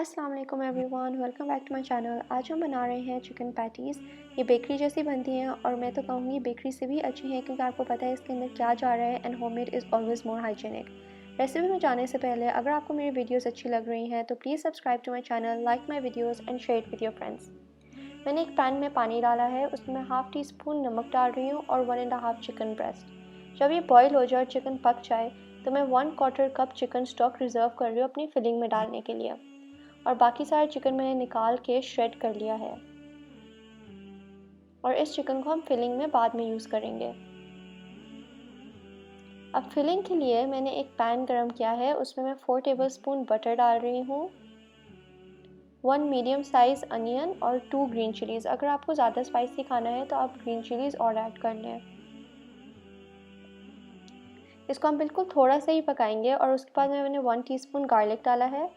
अस्सलाम वालेकुम everyone, welcome back to my channel. आज हम बना रहे हैं चिकन पैटीज़। ये बेकरी जैसी बनती हैं और मैं तो कहूँगी बेकरी से भी अच्छी हैं, क्योंकि आपको पता है इसके अंदर क्या जा रहा है। And homemade is always more hygienic. Recipe में जाने से पहले अगर आपको मेरी वीडियोस अच्छी लग रही हैं तो please subscribe to my channel, like my videos and share it with your friends. मैंने एक पैन में पानी डाला है, उसमें मैं हाफ़ टी स्पून नमक डाल रही हूँ और 1.5 चिकन ब्रेस्ट। जब ये बॉयल हो जाए और चिकन पक जाए तो मैं 1/4 कप चिकन स्टॉक रिज़र्व कर रही हूँ अपनी फिलिंग में डालने के लिए। और बाकी सारा चिकन मैंने निकाल के श्रेड कर लिया है और इस चिकन को हम फिलिंग में बाद में यूज़ करेंगे। अब फिलिंग के लिए मैंने एक पैन गरम किया है, उसमें मैं 4 टेबलस्पून बटर डाल रही हूँ, 1 मीडियम साइज़ अनियन और 2 ग्रीन चिलीज़। अगर आपको ज़्यादा स्पाइसी खाना है तो आप ग्रीन चिलीज़ और ऐड कर लें। इसको हम बिल्कुल थोड़ा सा ही पकाएंगे और उसके बाद मैंने 1 टीस्पून गार्लिक डाला है,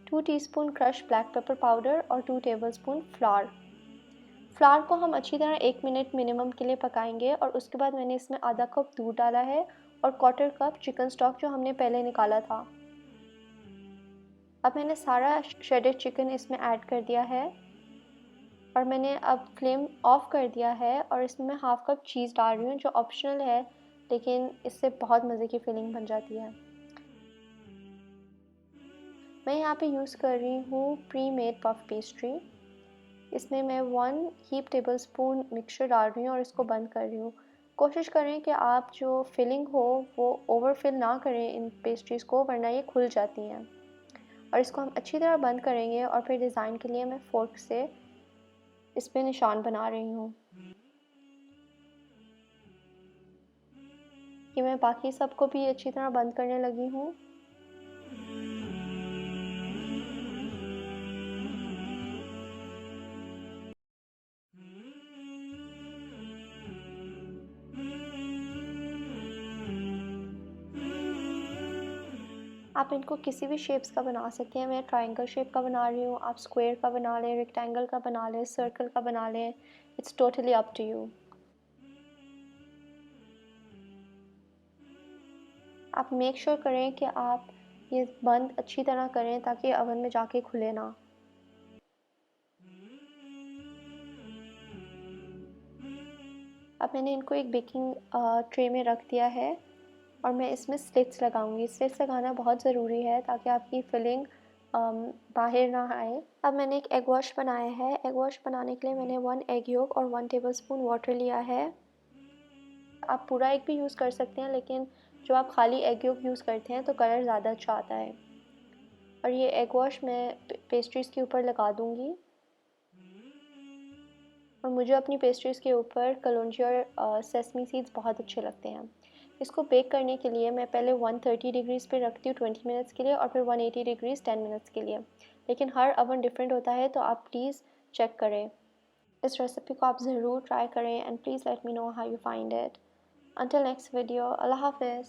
2 teaspoon crush black pepper powder और 2 टेबलस्पून फ्लावर को हम अच्छी तरह 1 मिनट मिनिमम के लिए पकाएंगे। और उसके बाद मैंने इसमें आधा कप दूध डाला है और 1/4 कप चिकन स्टॉक जो हमने पहले निकाला था। अब मैंने सारा श्रेडेड चिकन इसमें ऐड कर दिया है और मैंने अब फ्लेम ऑफ कर दिया है और इसमें मैं हाफ़ कप चीज़ डाल रही हूँ, जो ऑप्शनल है, लेकिन इससे बहुत मज़े की फीलिंग बन जाती है। मैं यहाँ पे यूज़ कर रही हूँ प्री मेड पफ पेस्ट्री। इसमें मैं 1 हीप टेबलस्पून मिक्सचर डाल रही हूँ और इसको बंद कर रही हूँ। कोशिश करें कि आप जो फिलिंग हो वो ओवरफिल ना करें इन पेस्ट्रीज़ को, वरना ये खुल जाती हैं। और इसको हम अच्छी तरह बंद करेंगे और फिर डिज़ाइन के लिए मैं फ़ोर्क से इस पर निशान बना रही हूँ कि मैं बाकी सबको भी अच्छी तरह बंद करने लगी हूँ। आप इनको किसी भी शेप्स का बना सकते हैं। मैं ट्रायंगल शेप का बना रही हूँ, आप स्क्वायर का बना लें, रेक्टेंगल का बना लें, सर्कल का बना लें। It's totally up to you. आप मेक श्योर करें कि आप ये बंद अच्छी तरह करें ताकि ओवन में जाके खुले ना। अब मैंने इनको एक बेकिंग ट्रे में रख दिया है और मैं इसमें स्लिट्स लगाऊंगी। स्लिट्स लगाना बहुत ज़रूरी है ताकि आपकी फिलिंग बाहर ना आए। अब मैंने एक एग वॉश बनाया है। एग वॉश बनाने के लिए मैंने 1 एग योक और 1 टेबलस्पून वाटर लिया है। आप पूरा एग भी यूज़ कर सकते हैं, लेकिन जो आप खाली एग योक यूज़ करते हैं तो कलर ज़्यादा अच्छा आता है। और ये एग वॉश मैं पेस्ट्रीज़ के ऊपर लगा दूँगी। और मुझे अपनी पेस्ट्रीज़ के ऊपर कलौंजी और सेसमी सीड्स बहुत अच्छे लगते हैं। इसको बेक करने के लिए मैं पहले 130 डिग्रीज़ पे रखती हूँ 20 मिनट्स के लिए और फिर 180 डिग्रीज़ 10 मिनट्स के लिए। लेकिन हर ओवन डिफरेंट होता है, तो आप प्लीज़ चेक करें। इस रेसिपी को आप ज़रूर ट्राई करें and please let me know how you find it. Until next video, Allah Hafiz.